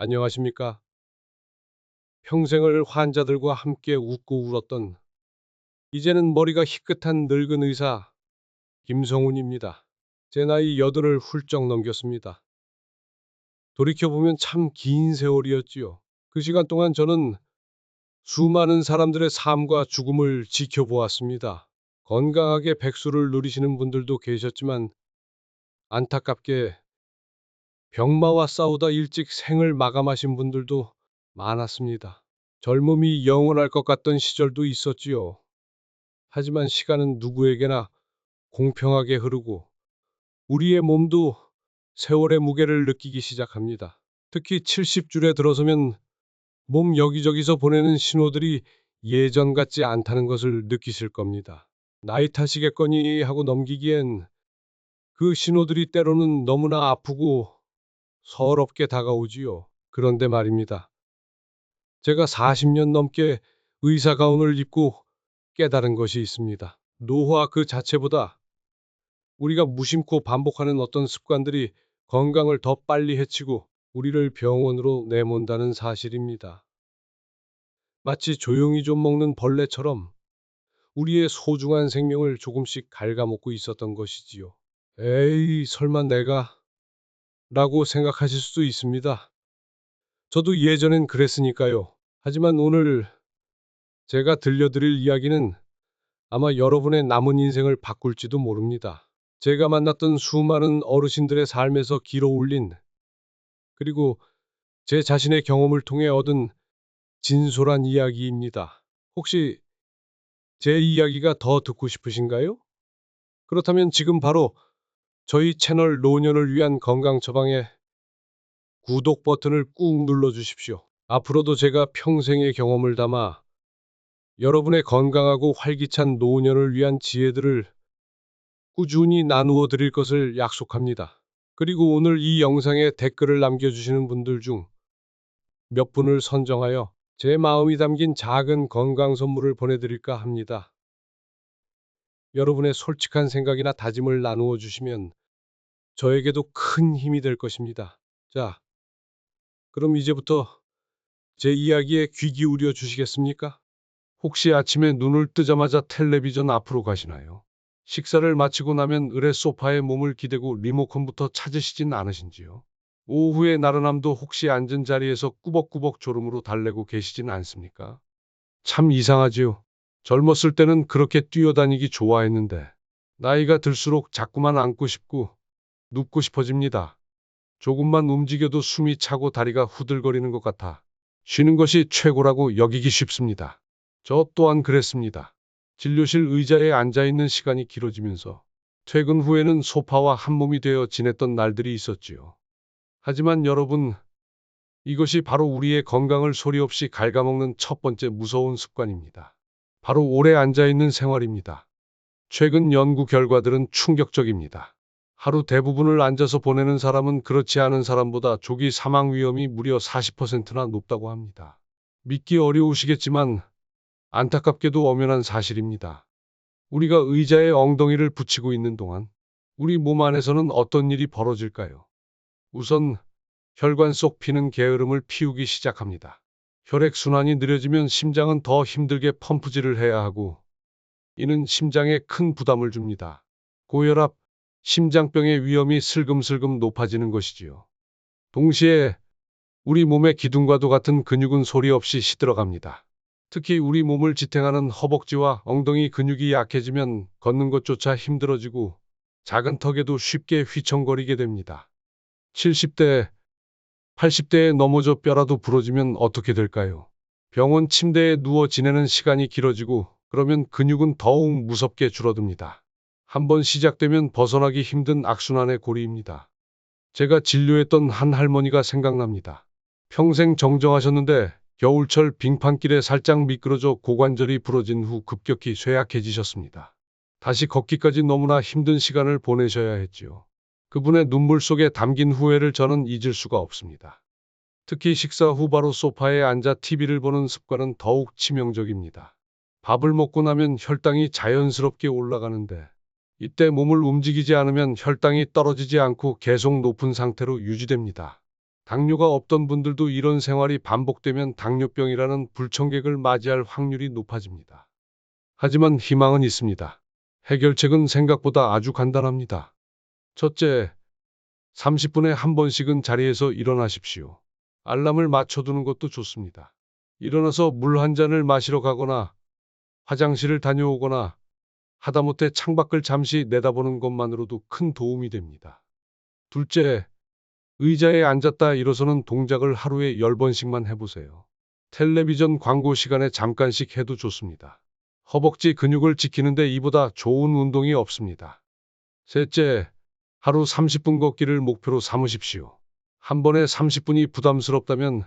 안녕하십니까? 평생을 환자들과 함께 웃고 울었던 이제는 머리가 희끗한 늙은 의사 김성훈입니다. 제 나이 여든을 훌쩍 넘겼습니다. 돌이켜보면 참 긴 세월이었지요. 그 시간 동안 저는 수많은 사람들의 삶과 죽음을 지켜보았습니다. 건강하게 백수를 누리시는 분들도 계셨지만 안타깝게 병마와 싸우다 일찍 생을 마감하신 분들도 많았습니다. 젊음이 영원할 것 같던 시절도 있었지요. 하지만 시간은 누구에게나 공평하게 흐르고 우리의 몸도 세월의 무게를 느끼기 시작합니다. 특히 70줄에 들어서면 몸 여기저기서 보내는 신호들이 예전 같지 않다는 것을 느끼실 겁니다. 나이 탓이겠거니 하고 넘기기엔 그 신호들이 때로는 너무나 아프고 서럽게 다가오지요. 그런데 말입니다. 제가 40년 넘게 의사 가운을 입고 깨달은 것이 있습니다. 노화 그 자체보다 우리가 무심코 반복하는 어떤 습관들이 건강을 더 빨리 해치고 우리를 병원으로 내몬다는 사실입니다. 마치 조용히 좀 먹는 벌레처럼 우리의 소중한 생명을 조금씩 갉아먹고 있었던 것이지요. 에이, 설마 내가? 라고 생각하실 수도 있습니다. 저도 예전엔 그랬으니까요. 하지만 오늘 제가 들려드릴 이야기는 아마 여러분의 남은 인생을 바꿀지도 모릅니다. 제가 만났던 수많은 어르신들의 삶에서 길어 올린 그리고 제 자신의 경험을 통해 얻은 진솔한 이야기입니다. 혹시 제 이야기가 더 듣고 싶으신가요? 그렇다면 지금 바로 저희 채널 노년을 위한 건강 처방에 구독 버튼을 꾹 눌러 주십시오. 앞으로도 제가 평생의 경험을 담아 여러분의 건강하고 활기찬 노년을 위한 지혜들을 꾸준히 나누어 드릴 것을 약속합니다. 그리고 오늘 이 영상에 댓글을 남겨주시는 분들 중 몇 분을 선정하여 제 마음이 담긴 작은 건강 선물을 보내드릴까 합니다. 여러분의 솔직한 생각이나 다짐을 나누어 주시면 저에게도 큰 힘이 될 것입니다. 자, 그럼 이제부터 제 이야기에 귀 기울여 주시겠습니까? 혹시 아침에 눈을 뜨자마자 텔레비전 앞으로 가시나요? 식사를 마치고 나면 의뢰 소파에 몸을 기대고 리모컨부터 찾으시진 않으신지요? 오후의 나른함도 혹시 앉은 자리에서 꾸벅꾸벅 졸음으로 달래고 계시진 않습니까? 참 이상하지요. 젊었을 때는 그렇게 뛰어다니기 좋아했는데 나이가 들수록 자꾸만 앉고 싶고 눕고 싶어집니다. 조금만 움직여도 숨이 차고 다리가 후들거리는 것 같아 쉬는 것이 최고라고 여기기 쉽습니다. 저 또한 그랬습니다. 진료실 의자에 앉아있는 시간이 길어지면서 퇴근 후에는 소파와 한몸이 되어 지냈던 날들이 있었지요. 하지만 여러분, 이것이 바로 우리의 건강을 소리 없이 갉아먹는 첫 번째 무서운 습관입니다. 바로 오래 앉아있는 생활입니다. 최근 연구 결과들은 충격적입니다. 하루 대부분을 앉아서 보내는 사람은 그렇지 않은 사람보다 조기 사망 위험이 무려 40%나 높다고 합니다. 믿기 어려우시겠지만 안타깝게도 엄연한 사실입니다. 우리가 의자에 엉덩이를 붙이고 있는 동안 우리 몸 안에서는 어떤 일이 벌어질까요? 우선 혈관 속 피는 게으름을 피우기 시작합니다. 혈액순환이 느려지면 심장은 더 힘들게 펌프질을 해야 하고 이는 심장에 큰 부담을 줍니다. 고혈압, 심장병의 위험이 슬금슬금 높아지는 것이지요. 동시에 우리 몸의 기둥과도 같은 근육은 소리 없이 시들어갑니다. 특히 우리 몸을 지탱하는 허벅지와 엉덩이 근육이 약해지면 걷는 것조차 힘들어지고 작은 턱에도 쉽게 휘청거리게 됩니다. 70대, 80대에 넘어져 뼈라도 부러지면 어떻게 될까요? 병원 침대에 누워 지내는 시간이 길어지고 그러면 근육은 더욱 무섭게 줄어듭니다. 한번 시작되면 벗어나기 힘든 악순환의 고리입니다. 제가 진료했던 한 할머니가 생각납니다. 평생 정정하셨는데 겨울철 빙판길에 살짝 미끄러져 고관절이 부러진 후 급격히 쇠약해지셨습니다. 다시 걷기까지 너무나 힘든 시간을 보내셔야 했지요. 그분의 눈물 속에 담긴 후회를 저는 잊을 수가 없습니다. 특히 식사 후 바로 소파에 앉아 TV를 보는 습관은 더욱 치명적입니다. 밥을 먹고 나면 혈당이 자연스럽게 올라가는데 이때 몸을 움직이지 않으면 혈당이 떨어지지 않고 계속 높은 상태로 유지됩니다. 당뇨가 없던 분들도 이런 생활이 반복되면 당뇨병이라는 불청객을 맞이할 확률이 높아집니다. 하지만 희망은 있습니다. 해결책은 생각보다 아주 간단합니다. 첫째, 30분에 한 번씩은 자리에서 일어나십시오. 알람을 맞춰두는 것도 좋습니다. 일어나서 물 한 잔을 마시러 가거나 화장실을 다녀오거나 하다못해 창밖을 잠시 내다보는 것만으로도 큰 도움이 됩니다. 둘째, 의자에 앉았다 일어서는 동작을 하루에 10번씩만 해보세요. 텔레비전 광고 시간에 잠깐씩 해도 좋습니다. 허벅지 근육을 지키는데 이보다 좋은 운동이 없습니다. 셋째, 하루 30분 걷기를 목표로 삼으십시오. 한 번에 30분이 부담스럽다면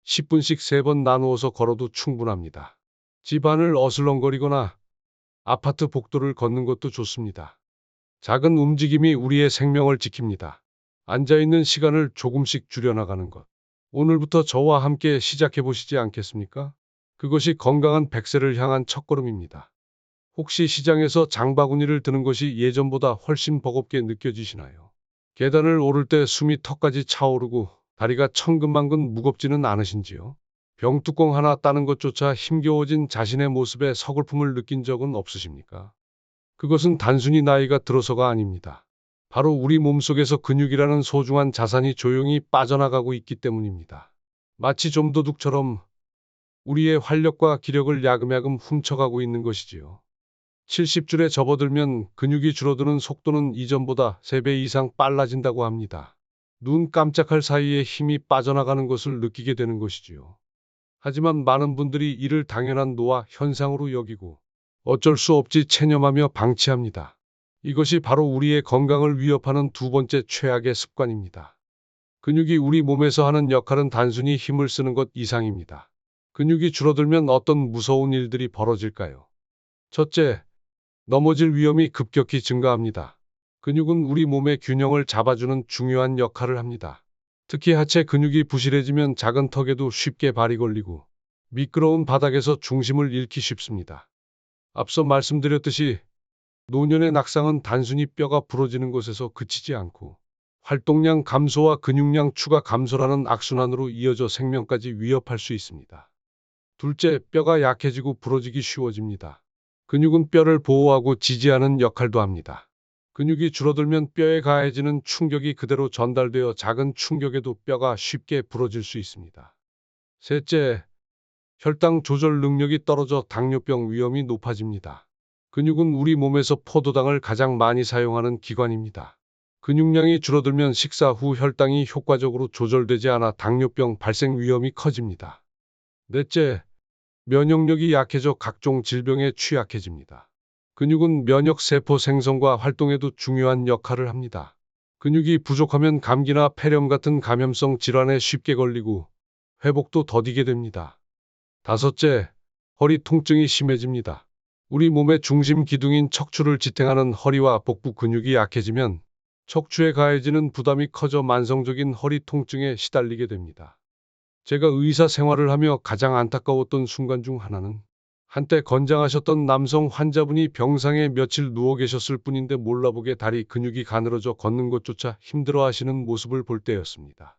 10분씩 3번 나누어서 걸어도 충분합니다. 집 안을 어슬렁거리거나 아파트 복도를 걷는 것도 좋습니다. 작은 움직임이 우리의 생명을 지킵니다. 앉아있는 시간을 조금씩 줄여나가는 것. 오늘부터 저와 함께 시작해 보시지 않겠습니까? 그것이 건강한 100세를 향한 첫걸음입니다. 혹시 시장에서 장바구니를 드는 것이 예전보다 훨씬 버겁게 느껴지시나요? 계단을 오를 때 숨이 턱까지 차오르고 다리가 천근만근 무겁지는 않으신지요? 병뚜껑 하나 따는 것조차 힘겨워진 자신의 모습에 서글픔을 느낀 적은 없으십니까? 그것은 단순히 나이가 들어서가 아닙니다. 바로 우리 몸속에서 근육이라는 소중한 자산이 조용히 빠져나가고 있기 때문입니다. 마치 좀도둑처럼 우리의 활력과 기력을 야금야금 훔쳐가고 있는 것이지요. 70줄에 접어들면 근육이 줄어드는 속도는 이전보다 3배 이상 빨라진다고 합니다. 눈 깜짝할 사이에 힘이 빠져나가는 것을 느끼게 되는 것이지요. 하지만 많은 분들이 이를 당연한 노화 현상으로 여기고 어쩔 수 없지 체념하며 방치합니다. 이것이 바로 우리의 건강을 위협하는 두 번째 최악의 습관입니다. 근육이 우리 몸에서 하는 역할은 단순히 힘을 쓰는 것 이상입니다. 근육이 줄어들면 어떤 무서운 일들이 벌어질까요? 첫째, 넘어질 위험이 급격히 증가합니다. 근육은 우리 몸의 균형을 잡아주는 중요한 역할을 합니다. 특히 하체 근육이 부실해지면 작은 턱에도 쉽게 발이 걸리고 미끄러운 바닥에서 중심을 잃기 쉽습니다. 앞서 말씀드렸듯이 노년의 낙상은 단순히 뼈가 부러지는 것에서 그치지 않고 활동량 감소와 근육량 추가 감소라는 악순환으로 이어져 생명까지 위협할 수 있습니다. 둘째, 뼈가 약해지고 부러지기 쉬워집니다. 근육은 뼈를 보호하고 지지하는 역할도 합니다. 근육이 줄어들면 뼈에 가해지는 충격이 그대로 전달되어 작은 충격에도 뼈가 쉽게 부러질 수 있습니다. 셋째, 혈당 조절 능력이 떨어져 당뇨병 위험이 높아집니다. 근육은 우리 몸에서 포도당을 가장 많이 사용하는 기관입니다. 근육량이 줄어들면 식사 후 혈당이 효과적으로 조절되지 않아 당뇨병 발생 위험이 커집니다. 넷째, 면역력이 약해져 각종 질병에 취약해집니다. 근육은 면역 세포 생성과 활동에도 중요한 역할을 합니다. 근육이 부족하면 감기나 폐렴 같은 감염성 질환에 쉽게 걸리고 회복도 더디게 됩니다. 다섯째, 허리 통증이 심해집니다. 우리 몸의 중심 기둥인 척추를 지탱하는 허리와 복부 근육이 약해지면 척추에 가해지는 부담이 커져 만성적인 허리 통증에 시달리게 됩니다. 제가 의사 생활을 하며 가장 안타까웠던 순간 중 하나는 한때 건장하셨던 남성 환자분이 병상에 며칠 누워 계셨을 뿐인데 몰라보게 다리 근육이 가늘어져 걷는 것조차 힘들어 하시는 모습을 볼 때였습니다.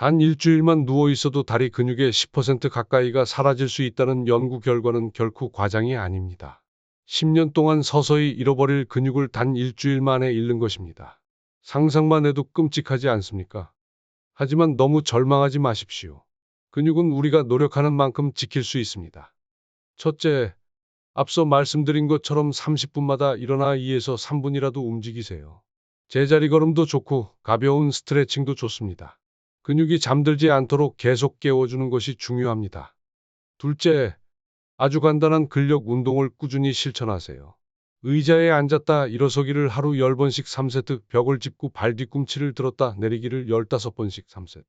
단 일주일만 누워 있어도 다리 근육의 10% 가까이가 사라질 수 있다는 연구 결과는 결코 과장이 아닙니다. 10년 동안 서서히 잃어버릴 근육을 단 일주일 만에 잃는 것입니다. 상상만 해도 끔찍하지 않습니까? 하지만 너무 절망하지 마십시오. 근육은 우리가 노력하는 만큼 지킬 수 있습니다. 첫째, 앞서 말씀드린 것처럼 30분마다 일어나 2에서 3분이라도 움직이세요. 제자리 걸음도 좋고 가벼운 스트레칭도 좋습니다. 근육이 잠들지 않도록 계속 깨워주는 것이 중요합니다. 둘째, 아주 간단한 근력 운동을 꾸준히 실천하세요. 의자에 앉았다 일어서기를 하루 10번씩 3세트, 벽을 짚고 발 뒤꿈치를 들었다 내리기를 15번씩 3세트.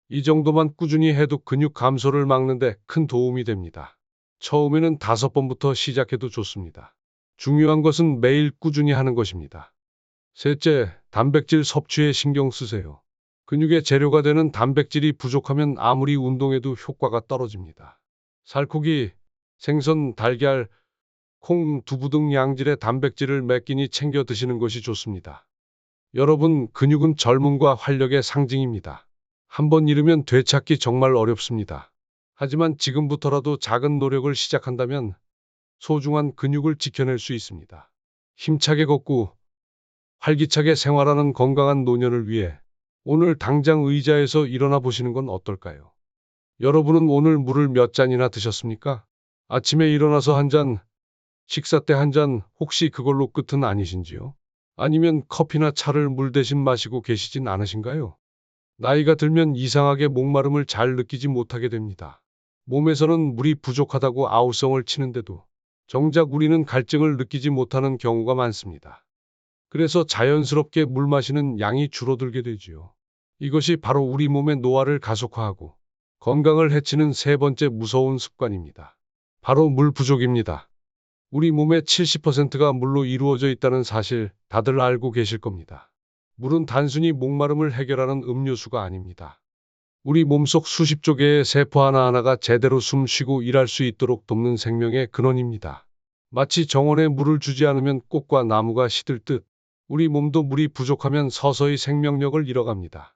이 정도만 꾸준히 해도 근육 감소를 막는데 큰 도움이 됩니다. 처음에는 5번부터 시작해도 좋습니다. 중요한 것은 매일 꾸준히 하는 것입니다. 셋째, 단백질 섭취에 신경 쓰세요. 근육의 재료가 되는 단백질이 부족하면 아무리 운동해도 효과가 떨어집니다. 살코기, 생선, 달걀, 콩, 두부 등 양질의 단백질을 매 끼니 챙겨 드시는 것이 좋습니다. 여러분, 근육은 젊음과 활력의 상징입니다. 한번 잃으면 되찾기 정말 어렵습니다. 하지만 지금부터라도 작은 노력을 시작한다면 소중한 근육을 지켜낼 수 있습니다. 힘차게 걷고 활기차게 생활하는 건강한 노년을 위해 오늘 당장 의자에서 일어나 보시는 건 어떨까요? 여러분은 오늘 물을 몇 잔이나 드셨습니까? 아침에 일어나서 한 잔, 식사 때 한 잔, 혹시 그걸로 끝은 아니신지요? 아니면 커피나 차를 물 대신 마시고 계시진 않으신가요? 나이가 들면 이상하게 목마름을 잘 느끼지 못하게 됩니다. 몸에서는 물이 부족하다고 아우성을 치는데도 정작 우리는 갈증을 느끼지 못하는 경우가 많습니다. 그래서 자연스럽게 물 마시는 양이 줄어들게 되지요. 이것이 바로 우리 몸의 노화를 가속화하고 건강을 해치는 세 번째 무서운 습관입니다. 바로 물 부족입니다. 우리 몸의 70%가 물로 이루어져 있다는 사실 다들 알고 계실 겁니다. 물은 단순히 목마름을 해결하는 음료수가 아닙니다. 우리 몸속 수십조 개의 세포 하나하나가 제대로 숨 쉬고 일할 수 있도록 돕는 생명의 근원입니다. 마치 정원에 물을 주지 않으면 꽃과 나무가 시들듯 우리 몸도 물이 부족하면 서서히 생명력을 잃어갑니다.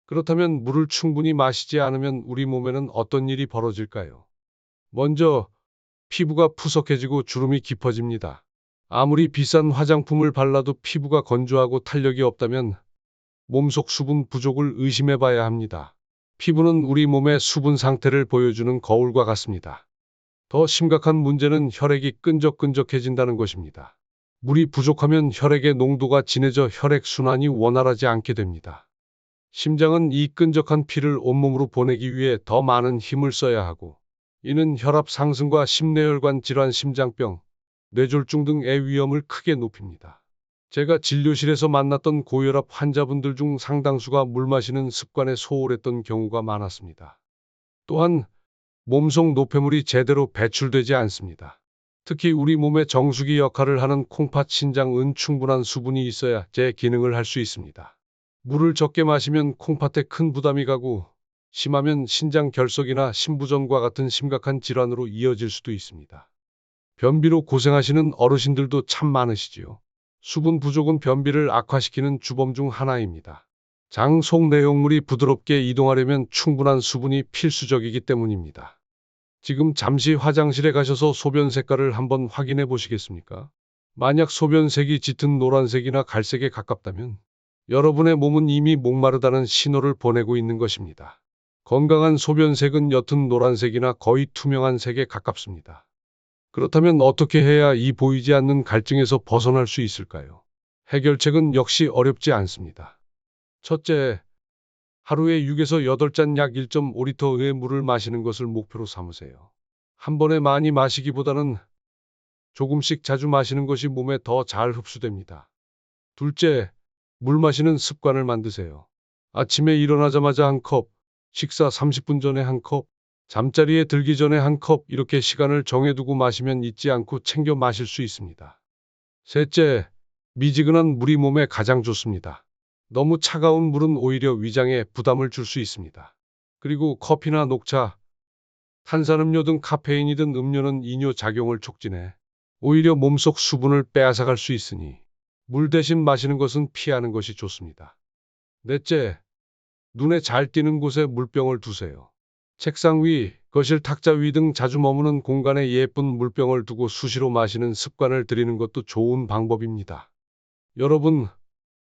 그렇다면 물을 충분히 마시지 않으면 우리 몸에는 어떤 일이 벌어질까요? 먼저 피부가 푸석해지고 주름이 깊어집니다. 아무리 비싼 화장품을 발라도 피부가 건조하고 탄력이 없다면 몸속 수분 부족을 의심해 봐야 합니다. 피부는 우리 몸의 수분 상태를 보여주는 거울과 같습니다. 더 심각한 문제는 혈액이 끈적끈적해진다는 것입니다. 물이 부족하면 혈액의 농도가 진해져 혈액순환이 원활하지 않게 됩니다. 심장은 이 끈적한 피를 온몸으로 보내기 위해 더 많은 힘을 써야 하고, 이는 혈압 상승과 심뇌혈관 질환, 심장병, 뇌졸중 등의 위험을 크게 높입니다. 제가 진료실에서 만났던 고혈압 환자분들 중 상당수가 물 마시는 습관에 소홀했던 경우가 많았습니다. 또한 몸속 노폐물이 제대로 배출되지 않습니다. 특히 우리 몸의 정수기 역할을 하는 콩팥, 신장은 충분한 수분이 있어야 제 기능을 할 수 있습니다. 물을 적게 마시면 콩팥에 큰 부담이 가고 심하면 신장 결석이나 심부전과 같은 심각한 질환으로 이어질 수도 있습니다. 변비로 고생하시는 어르신들도 참 많으시지요. 수분 부족은 변비를 악화시키는 주범 중 하나입니다. 장 속 내용물이 부드럽게 이동하려면 충분한 수분이 필수적이기 때문입니다. 지금 잠시 화장실에 가셔서 소변 색깔을 한번 확인해 보시겠습니까? 만약 소변색이 짙은 노란색이나 갈색에 가깝다면 여러분의 몸은 이미 목마르다는 신호를 보내고 있는 것입니다. 건강한 소변색은 옅은 노란색이나 거의 투명한 색에 가깝습니다. 그렇다면 어떻게 해야 이 보이지 않는 갈증에서 벗어날 수 있을까요? 해결책은 역시 어렵지 않습니다. 첫째, 하루에 6에서 8잔 약 1.5리터의 물을 마시는 것을 목표로 삼으세요. 한 번에 많이 마시기보다는 조금씩 자주 마시는 것이 몸에 더 잘 흡수됩니다. 둘째, 물 마시는 습관을 만드세요. 아침에 일어나자마자 한 컵, 식사 30분 전에 한 컵, 잠자리에 들기 전에 한 컵, 이렇게 시간을 정해두고 마시면 잊지 않고 챙겨 마실 수 있습니다. 셋째, 미지근한 물이 몸에 가장 좋습니다. 너무 차가운 물은 오히려 위장에 부담을 줄 수 있습니다. 그리고 커피나 녹차, 탄산음료 등 카페인이 든 음료는 이뇨 작용을 촉진해 오히려 몸속 수분을 빼앗아갈 수 있으니 물 대신 마시는 것은 피하는 것이 좋습니다. 넷째, 눈에 잘 띄는 곳에 물병을 두세요. 책상 위, 거실 탁자 위 등 자주 머무는 공간에 예쁜 물병을 두고 수시로 마시는 습관을 들이는 것도 좋은 방법입니다. 여러분,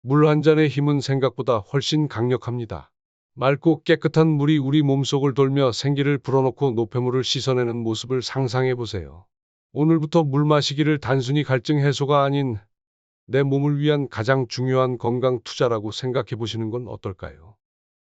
물 한 잔의 힘은 생각보다 훨씬 강력합니다. 맑고 깨끗한 물이 우리 몸속을 돌며 생기를 불어넣고 노폐물을 씻어내는 모습을 상상해 보세요. 오늘부터 물 마시기를 단순히 갈증 해소가 아닌 내 몸을 위한 가장 중요한 건강 투자라고 생각해 보시는 건 어떨까요?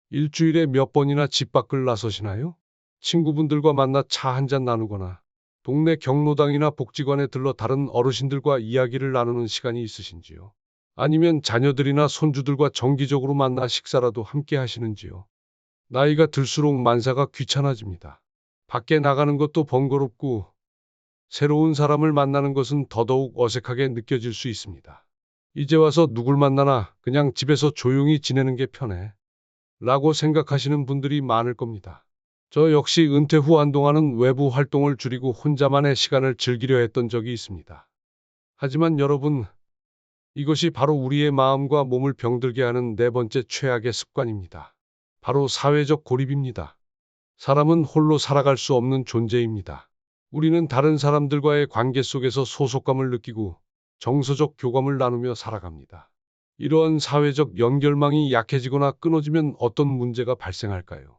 일주일에 몇 번이나 집 밖을 나서시나요? 친구분들과 만나 차 한 잔 나누거나 동네 경로당이나 복지관에 들러 다른 어르신들과 이야기를 나누는 시간이 있으신지요? 아니면 자녀들이나 손주들과 정기적으로 만나 식사라도 함께 하시는지요? 나이가 들수록 만사가 귀찮아집니다. 밖에 나가는 것도 번거롭고 새로운 사람을 만나는 것은 더더욱 어색하게 느껴질 수 있습니다. 이제 와서 누굴 만나나 그냥 집에서 조용히 지내는 게 편해 라고 생각하시는 분들이 많을 겁니다. 저 역시 은퇴 후 한동안은 외부 활동을 줄이고 혼자만의 시간을 즐기려 했던 적이 있습니다. 하지만 여러분, 이것이 바로 우리의 마음과 몸을 병들게 하는 네 번째 최악의 습관입니다. 바로 사회적 고립입니다. 사람은 홀로 살아갈 수 없는 존재입니다. 우리는 다른 사람들과의 관계 속에서 소속감을 느끼고 정서적 교감을 나누며 살아갑니다. 이러한 사회적 연결망이 약해지거나 끊어지면 어떤 문제가 발생할까요?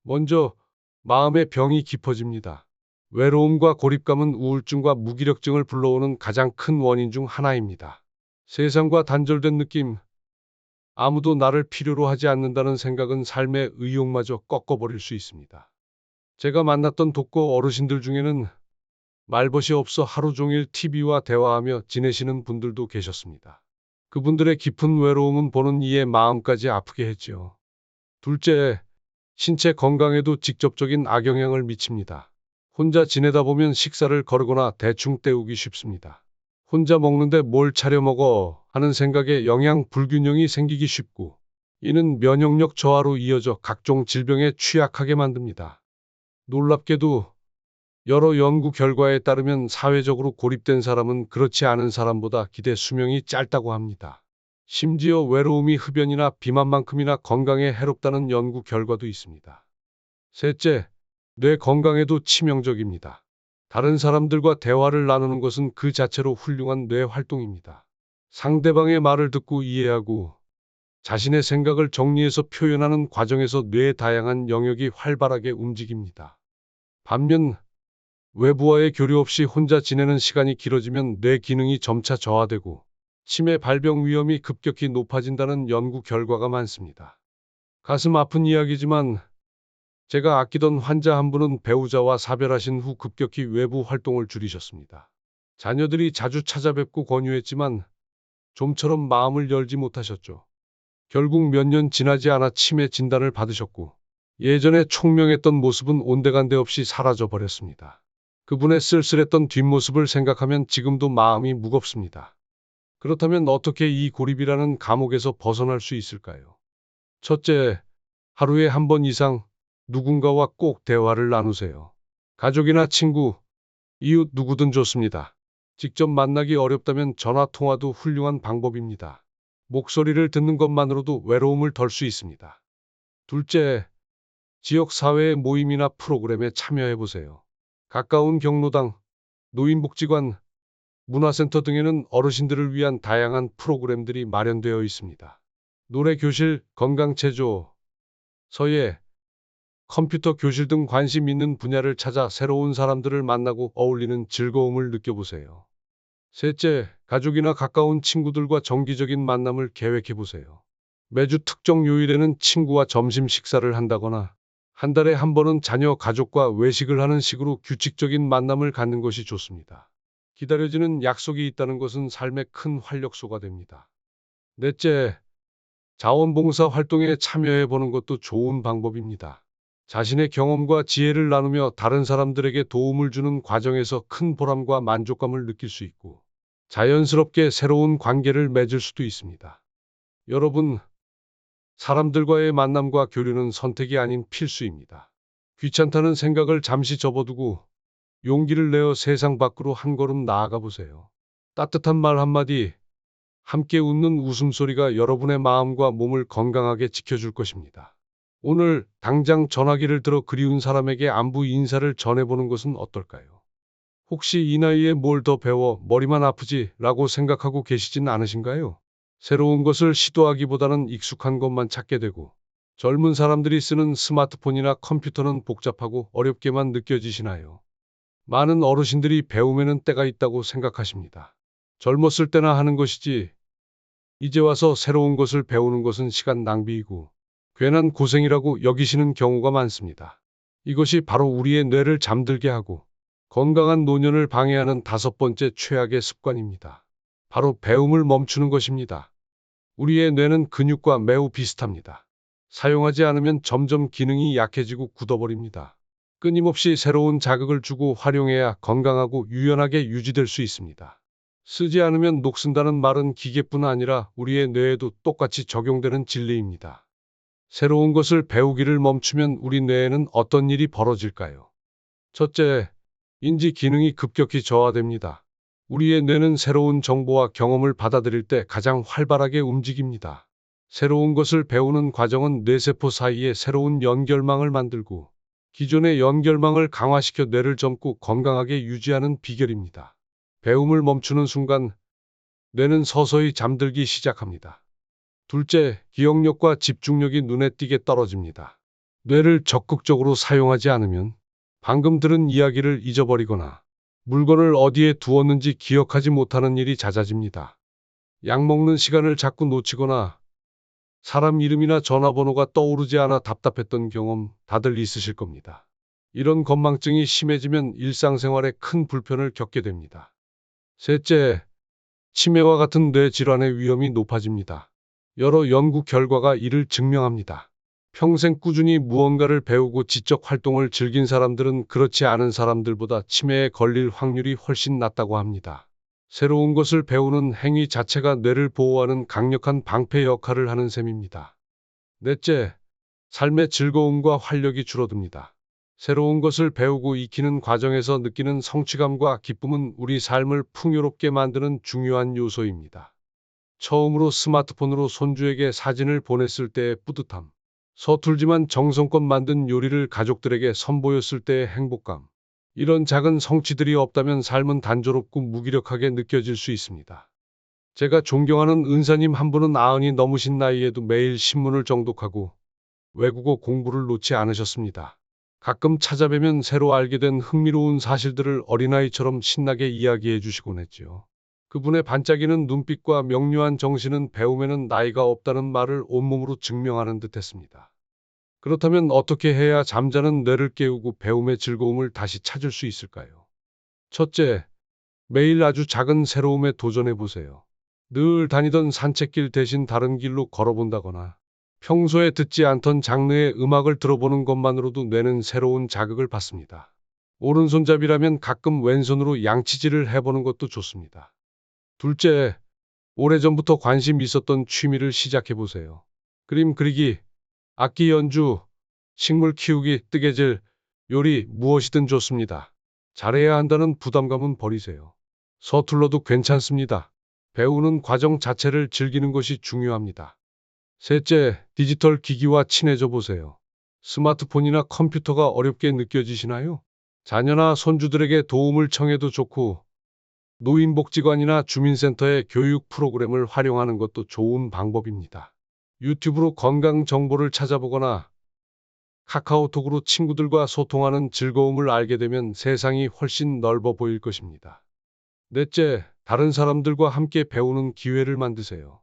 먼저, 마음의 병이 깊어집니다. 외로움과 고립감은 우울증과 무기력증을 불러오는 가장 큰 원인 중 하나입니다. 세상과 단절된 느낌, 아무도 나를 필요로 하지 않는다는 생각은 삶의 의욕마저 꺾어버릴 수 있습니다. 제가 만났던 독거 어르신들 중에는 말벗이 없어 하루 종일 TV와 대화하며 지내시는 분들도 계셨습니다. 그분들의 깊은 외로움은 보는 이의 마음까지 아프게 했지요. 둘째, 신체 건강에도 직접적인 악영향을 미칩니다. 혼자 지내다 보면 식사를 거르거나 대충 때우기 쉽습니다. 혼자 먹는데 뭘 차려 먹어 하는 생각에 영양 불균형이 생기기 쉽고, 이는 면역력 저하로 이어져 각종 질병에 취약하게 만듭니다. 놀랍게도 여러 연구 결과에 따르면 사회적으로 고립된 사람은 그렇지 않은 사람보다 기대 수명이 짧다고 합니다. 심지어 외로움이 흡연이나 비만만큼이나 건강에 해롭다는 연구 결과도 있습니다. 셋째, 뇌 건강에도 치명적입니다. 다른 사람들과 대화를 나누는 것은 그 자체로 훌륭한 뇌 활동입니다. 상대방의 말을 듣고 이해하고 자신의 생각을 정리해서 표현하는 과정에서 뇌의 다양한 영역이 활발하게 움직입니다. 반면 외부와의 교류 없이 혼자 지내는 시간이 길어지면 뇌 기능이 점차 저하되고 치매 발병 위험이 급격히 높아진다는 연구 결과가 많습니다. 가슴 아픈 이야기지만 제가 아끼던 환자 한 분은 배우자와 사별하신 후 급격히 외부 활동을 줄이셨습니다. 자녀들이 자주 찾아뵙고 권유했지만 좀처럼 마음을 열지 못하셨죠. 결국 몇 년 지나지 않아 치매 진단을 받으셨고 예전에 총명했던 모습은 온데간데 없이 사라져 버렸습니다. 그분의 쓸쓸했던 뒷모습을 생각하면 지금도 마음이 무겁습니다. 그렇다면 어떻게 이 고립이라는 감옥에서 벗어날 수 있을까요? 첫째, 하루에 한 번 이상 누군가와 꼭 대화를 나누세요. 가족이나 친구, 이웃 누구든 좋습니다. 직접 만나기 어렵다면 전화 통화도 훌륭한 방법입니다. 목소리를 듣는 것만으로도 외로움을 덜 수 있습니다. 둘째, 지역 사회의 모임이나 프로그램에 참여해 보세요. 가까운 경로당, 노인복지관, 문화센터 등에는 어르신들을 위한 다양한 프로그램들이 마련되어 있습니다. 노래 교실, 건강체조, 서예, 컴퓨터 교실 등 관심 있는 분야를 찾아 새로운 사람들을 만나고 어울리는 즐거움을 느껴보세요. 셋째, 가족이나 가까운 친구들과 정기적인 만남을 계획해 보세요. 매주 특정 요일에는 친구와 점심 식사를 한다거나 한 달에 한 번은 자녀 가족과 외식을 하는 식으로 규칙적인 만남을 갖는 것이 좋습니다. 기다려지는 약속이 있다는 것은 삶의 큰 활력소가 됩니다. 넷째, 자원봉사 활동에 참여해 보는 것도 좋은 방법입니다. 자신의 경험과 지혜를 나누며 다른 사람들에게 도움을 주는 과정에서 큰 보람과 만족감을 느낄 수 있고 자연스럽게 새로운 관계를 맺을 수도 있습니다. 여러분, 사람들과의 만남과 교류는 선택이 아닌 필수입니다. 귀찮다는 생각을 잠시 접어두고 용기를 내어 세상 밖으로 한 걸음 나아가 보세요. 따뜻한 말 한마디, 함께 웃는 웃음소리가 여러분의 마음과 몸을 건강하게 지켜줄 것입니다. 오늘 당장 전화기를 들어 그리운 사람에게 안부 인사를 전해보는 것은 어떨까요? 혹시 이 나이에 뭘 더 배워 머리만 아프지 라고 생각하고 계시진 않으신가요? 새로운 것을 시도하기보다는 익숙한 것만 찾게 되고 젊은 사람들이 쓰는 스마트폰이나 컴퓨터는 복잡하고 어렵게만 느껴지시나요? 많은 어르신들이 배움에는 때가 있다고 생각하십니다. 젊었을 때나 하는 것이지 이제 와서 새로운 것을 배우는 것은 시간 낭비이고 괜한 고생이라고 여기시는 경우가 많습니다. 이것이 바로 우리의 뇌를 잠들게 하고 건강한 노년을 방해하는 다섯 번째 최악의 습관입니다. 바로 배움을 멈추는 것입니다. 우리의 뇌는 근육과 매우 비슷합니다. 사용하지 않으면 점점 기능이 약해지고 굳어버립니다. 끊임없이 새로운 자극을 주고 활용해야 건강하고 유연하게 유지될 수 있습니다. 쓰지 않으면 녹슨다는 말은 기계뿐 아니라 우리의 뇌에도 똑같이 적용되는 진리입니다. 새로운 것을 배우기를 멈추면 우리 뇌에는 어떤 일이 벌어질까요? 첫째, 인지 기능이 급격히 저하됩니다. 우리의 뇌는 새로운 정보와 경험을 받아들일 때 가장 활발하게 움직입니다. 새로운 것을 배우는 과정은 뇌세포 사이에 새로운 연결망을 만들고 기존의 연결망을 강화시켜 뇌를 젊고 건강하게 유지하는 비결입니다. 배움을 멈추는 순간 뇌는 서서히 잠들기 시작합니다. 둘째, 기억력과 집중력이 눈에 띄게 떨어집니다. 뇌를 적극적으로 사용하지 않으면 방금 들은 이야기를 잊어버리거나 물건을 어디에 두었는지 기억하지 못하는 일이 잦아집니다. 약 먹는 시간을 자꾸 놓치거나 사람 이름이나 전화번호가 떠오르지 않아 답답했던 경험 다들 있으실 겁니다. 이런 건망증이 심해지면 일상생활에 큰 불편을 겪게 됩니다. 셋째, 치매와 같은 뇌 질환의 위험이 높아집니다. 여러 연구 결과가 이를 증명합니다. 평생 꾸준히 무언가를 배우고 지적 활동을 즐긴 사람들은 그렇지 않은 사람들보다 치매에 걸릴 확률이 훨씬 낮다고 합니다. 새로운 것을 배우는 행위 자체가 뇌를 보호하는 강력한 방패 역할을 하는 셈입니다. 넷째, 삶의 즐거움과 활력이 줄어듭니다. 새로운 것을 배우고 익히는 과정에서 느끼는 성취감과 기쁨은 우리 삶을 풍요롭게 만드는 중요한 요소입니다. 처음으로 스마트폰으로 손주에게 사진을 보냈을 때의 뿌듯함, 서툴지만 정성껏 만든 요리를 가족들에게 선보였을 때의 행복감, 이런 작은 성취들이 없다면 삶은 단조롭고 무기력하게 느껴질 수 있습니다. 제가 존경하는 은사님 한 분은 90이 넘으신 나이에도 매일 신문을 정독하고 외국어 공부를 놓지 않으셨습니다. 가끔 찾아뵈면 새로 알게 된 흥미로운 사실들을 어린아이처럼 신나게 이야기해 주시곤 했지요. 그분의 반짝이는 눈빛과 명료한 정신은 배움에는 나이가 없다는 말을 온몸으로 증명하는 듯 했습니다. 그렇다면 어떻게 해야 잠자는 뇌를 깨우고 배움의 즐거움을 다시 찾을 수 있을까요? 첫째, 매일 아주 작은 새로움에 도전해 보세요. 늘 다니던 산책길 대신 다른 길로 걸어본다거나 평소에 듣지 않던 장르의 음악을 들어보는 것만으로도 뇌는 새로운 자극을 받습니다. 오른손잡이라면 가끔 왼손으로 양치질을 해보는 것도 좋습니다. 둘째, 오래전부터 관심 있었던 취미를 시작해 보세요. 그림 그리기, 악기 연주, 식물 키우기, 뜨개질, 요리, 무엇이든 좋습니다. 잘해야 한다는 부담감은 버리세요. 서툴러도 괜찮습니다. 배우는 과정 자체를 즐기는 것이 중요합니다. 셋째, 디지털 기기와 친해져 보세요. 스마트폰이나 컴퓨터가 어렵게 느껴지시나요? 자녀나 손주들에게 도움을 청해도 좋고, 노인복지관이나 주민센터의 교육 프로그램을 활용하는 것도 좋은 방법입니다. 유튜브로 건강 정보를 찾아보거나 카카오톡으로 친구들과 소통하는 즐거움을 알게 되면 세상이 훨씬 넓어 보일 것입니다. 넷째, 다른 사람들과 함께 배우는 기회를 만드세요.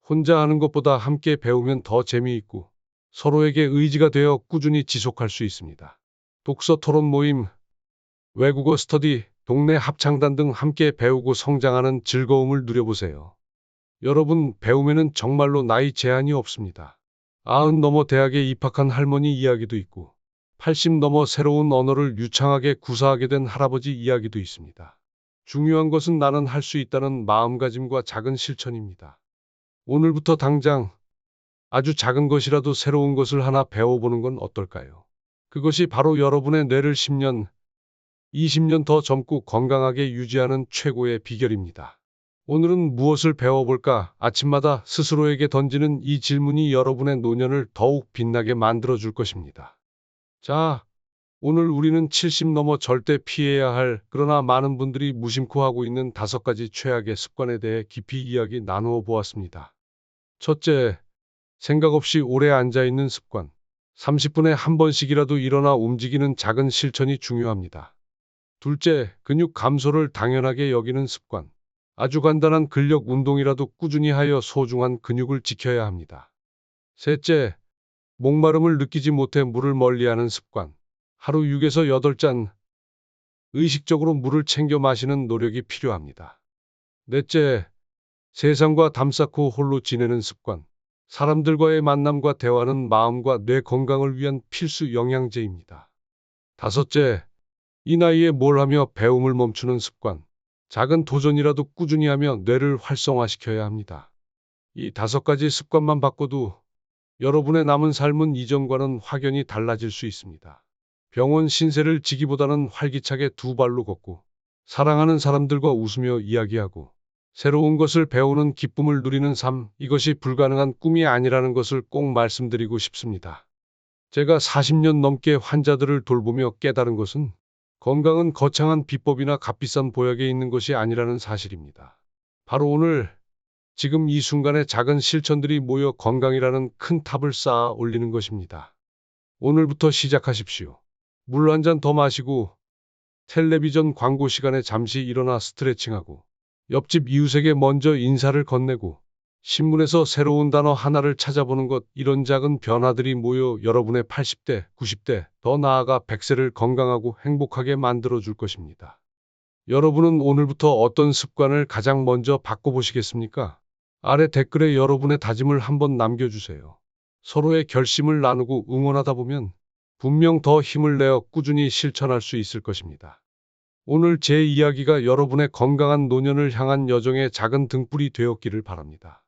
혼자 하는 것보다 함께 배우면 더 재미있고 서로에게 의지가 되어 꾸준히 지속할 수 있습니다. 독서 토론 모임, 외국어 스터디, 동네 합창단 등 함께 배우고 성장하는 즐거움을 누려보세요. 여러분, 배움에는 정말로 나이 제한이 없습니다. 90 넘어 대학에 입학한 할머니 이야기도 있고 80 넘어 새로운 언어를 유창하게 구사하게 된 할아버지 이야기도 있습니다. 중요한 것은 나는 할 수 있다는 마음가짐과 작은 실천입니다. 오늘부터 당장 아주 작은 것이라도 새로운 것을 하나 배워보는 건 어떨까요? 그것이 바로 여러분의 뇌를 10년, 20년 더 젊고 건강하게 유지하는 최고의 비결입니다. 오늘은 무엇을 배워볼까? 아침마다 스스로에게 던지는 이 질문이 여러분의 노년을 더욱 빛나게 만들어줄 것입니다. 자, 오늘 우리는 70 넘어 절대 피해야 할, 그러나 많은 분들이 무심코 하고 있는 5가지 최악의 습관에 대해 깊이 이야기 나누어 보았습니다. 첫째, 생각 없이 오래 앉아있는 습관. 30분에 한 번씩이라도 일어나 움직이는 작은 실천이 중요합니다. 둘째, 근육 감소를 당연하게 여기는 습관. 아주 간단한 근력 운동이라도 꾸준히 하여 소중한 근육을 지켜야 합니다. 셋째, 목마름을 느끼지 못해 물을 멀리하는 습관. 하루 6에서 8잔 의식적으로 물을 챙겨 마시는 노력이 필요합니다. 넷째, 세상과 담 쌓고 홀로 지내는 습관. 사람들과의 만남과 대화는 마음과 뇌 건강을 위한 필수 영양제입니다. 다섯째, 이 나이에 뭘 하며 배움을 멈추는 습관. 작은 도전이라도 꾸준히 하며 뇌를 활성화시켜야 합니다. 이 5가지 습관만 바꿔도 여러분의 남은 삶은 이전과는 확연히 달라질 수 있습니다. 병원 신세를 지기보다는 활기차게 2발로 걷고 사랑하는 사람들과 웃으며 이야기하고 새로운 것을 배우는 기쁨을 누리는 삶, 이것이 불가능한 꿈이 아니라는 것을 꼭 말씀드리고 싶습니다. 제가 40년 넘게 환자들을 돌보며 깨달은 것은 건강은 거창한 비법이나 값비싼 보약에 있는 것이 아니라는 사실입니다. 바로 오늘, 지금 이 순간의 작은 실천들이 모여 건강이라는 큰 탑을 쌓아 올리는 것입니다. 오늘부터 시작하십시오. 물 한 잔 더 마시고, 텔레비전 광고 시간에 잠시 일어나 스트레칭하고, 옆집 이웃에게 먼저 인사를 건네고, 신문에서 새로운 단어 하나를 찾아보는 것, 이런 작은 변화들이 모여 여러분의 80대, 90대, 더 나아가 100세를 건강하고 행복하게 만들어 줄 것입니다. 여러분은 오늘부터 어떤 습관을 가장 먼저 바꿔보시겠습니까? 아래 댓글에 여러분의 다짐을 한번 남겨주세요. 서로의 결심을 나누고 응원하다 보면 분명 더 힘을 내어 꾸준히 실천할 수 있을 것입니다. 오늘 제 이야기가 여러분의 건강한 노년을 향한 여정의 작은 등불이 되었기를 바랍니다.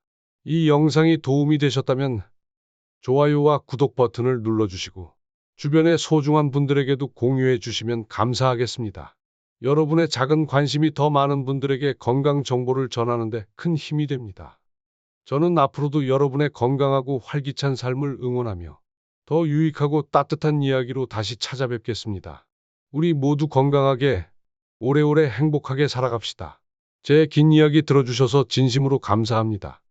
이 영상이 도움이 되셨다면 좋아요와 구독 버튼을 눌러주시고 주변의 소중한 분들에게도 공유해 주시면 감사하겠습니다. 여러분의 작은 관심이 더 많은 분들에게 건강 정보를 전하는 데 큰 힘이 됩니다. 저는 앞으로도 여러분의 건강하고 활기찬 삶을 응원하며 더 유익하고 따뜻한 이야기로 다시 찾아뵙겠습니다. 우리 모두 건강하게 오래오래 행복하게 살아갑시다. 제 긴 이야기 들어주셔서 진심으로 감사합니다.